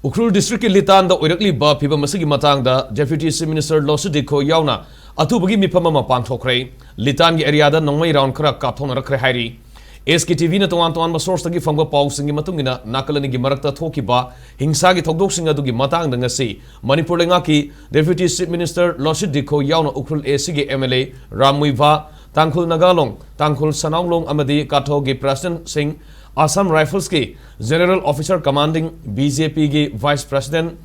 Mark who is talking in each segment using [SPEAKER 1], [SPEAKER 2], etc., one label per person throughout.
[SPEAKER 1] Ukrul District Litan the Oirakli Ba Piba Masigi Matanga, Deputy Chief Minister Losii Dikho Yauna, Atubagi Mipama Pantokre, Litan area the Nongmai round Krak Kapton Hairi. SKTV na tuan source tagi fangba pausing matungina nakalani gi marakta thokiba hingsagi thokdoksing adugi matang ngasi Manipur lengaki Deputy Chief Minister Losii Dikho yauna ukrul SG MLA Ramuiva Tangkhul Nagalong Tangkhul Sananglong amadi Katho gi President Singh Assam Rifles ki General Officer Commanding BJP gi Vice President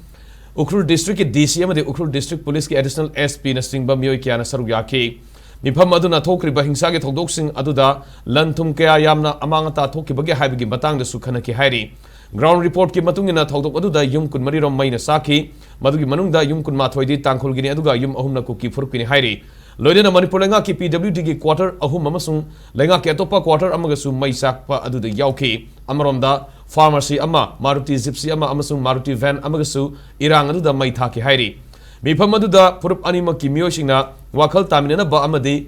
[SPEAKER 1] Ukrul District ki DC amadi Ukrul District Police ki Additional SP na singba miyoi kya na sarugaki Mifam aduna thokriba hingsagi thokdoksing aduda lanthum kaya yamna amangata thokibage haibigi matang da sukhana ki hairi ground report ki matungina thokdok aduda yum kun mari rom maina saki madugi manungda yum kun mathoidi tangkhul gini aduga yum ahumna kuki furukini hairi loidena Manipur lenga ki PWD ki quarter ahum amasung lenga ki atopa quarter amaga su mai sakpa aduda yauki amaromda pharmacy ama Maruti Gypsy ama amasung Maruti van amaga su irang aduda mai thaki hairi Mifam aduda purup anima ki miyosingna wakal tamina ba amadi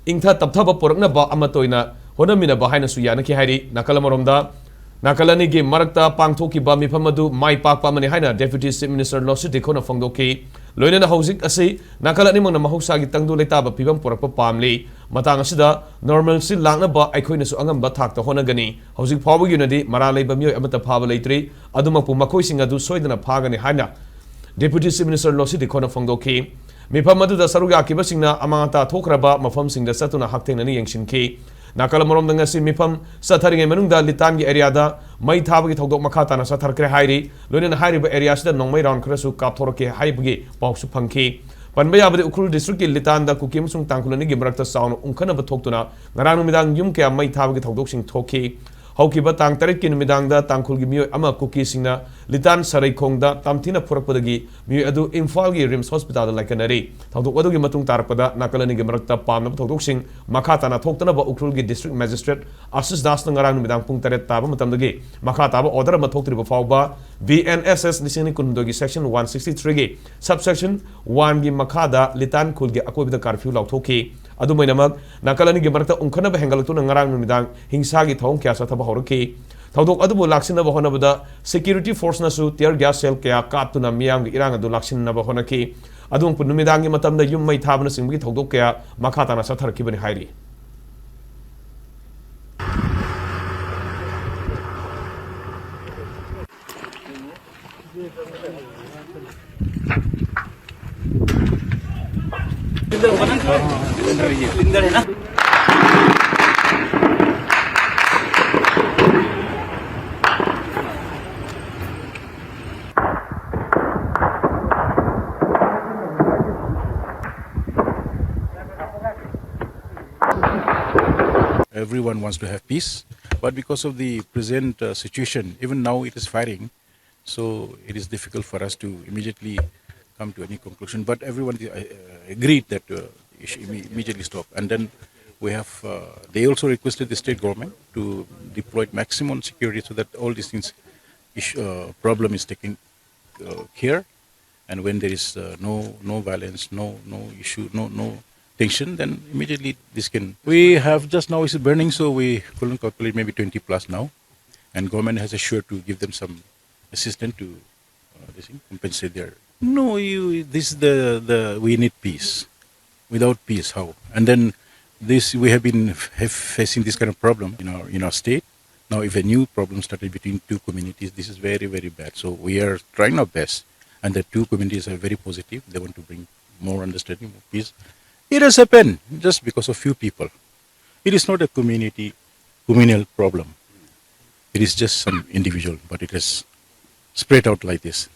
[SPEAKER 1] ingtha tapthaba porakna ba amatoina honamina ba haina suyana ki hairi nakalamaromda nakalani gi marakta pangthoki ba mifam adu mai pakpa mani haina Deputy Chief Minister Losii Dikho na phangdoki loinana hojik asi nakalani mangna mahoksa gi tangdu leitaba pibam porakpa pamli matang asida Normalcy Laknaba Eikhoinasu Angamba Thakta Hotnagani hojik phabu yunadi mara leiba miyoi amata phaba leitri adumapu makhoi singa du soidana phagani haina Deputy Chief Minister Losii Dikho na phangdoki Mifam aduda saruga kibasingna amangata thokraba mafam singda satuna haktengani yengshinki nakalamorom ngasi mifam satharinge manungda litangi area da mai thabagi thokdok makhata na satharkre hairi loina hairiba area sida nongmai round khrasu kapthorke haibagi pawsu phangki panbaya abadi ukrul district ki litanda kukim sung tangkhulani gi marakta saun ungkhana ba thoktuna ngarang midang yum ke mai thabagi thokdok sing thoki haukiba tang tarik ki midang da tangkhul gi miyoi ama kuki singna litan sarai khongda tamthina phurakpadagi miyoi adu Imphal gi rims hospital da laikanari thokdok adu gi matung tarpada nakalani gi marakta pamna thokdok sing makhata na thoktana ba ukrul gi district magistrate Asis Das na ngarang midang pung taret taba matamdagi makhata ba order ma thoktri ba fawba BNSS nisini kundo gi section 163 gi subsection 1 gi makhada litan khul gi akobida curfew lauthoki adu mainamak nakalani gi marakta ungkhana ba hengalatu na ngarang midang hingsa gi thong kya sa thaba horki thawdok adu bo laksina ba honabada security force na su tear gas cell kya kaptuna miyam gi irang adu laksina ba honaki adung punumidang gi matamda yum mai thabna singbi thawdok kya makhata na satharki bani hairi
[SPEAKER 2] Everyone wants to have peace, but because of the present situation, even now it is firing, so it is difficult for us to immediately come to any conclusion. But everyone agreed that it should immediately stop. And then we have, they also requested the state government to deploy maximum security so that all these things, problem is taken care. And when there is no violence, no issue, no tension, then immediately this can. We have just now it's burning, so we couldn't calculate maybe 20 plus now, and government has assured to give them some assistance to compensate their. No, this is the we need peace. Without peace, how? And then this we have been facing this kind of problem in our state. Now, if a new problem started between two communities, this is very bad. So we are trying our best, and the two communities are very positive. They want to bring more understanding, more peace. It has happened just because of few people. It is not a communal problem. It is just some individual, but it has spread out like this.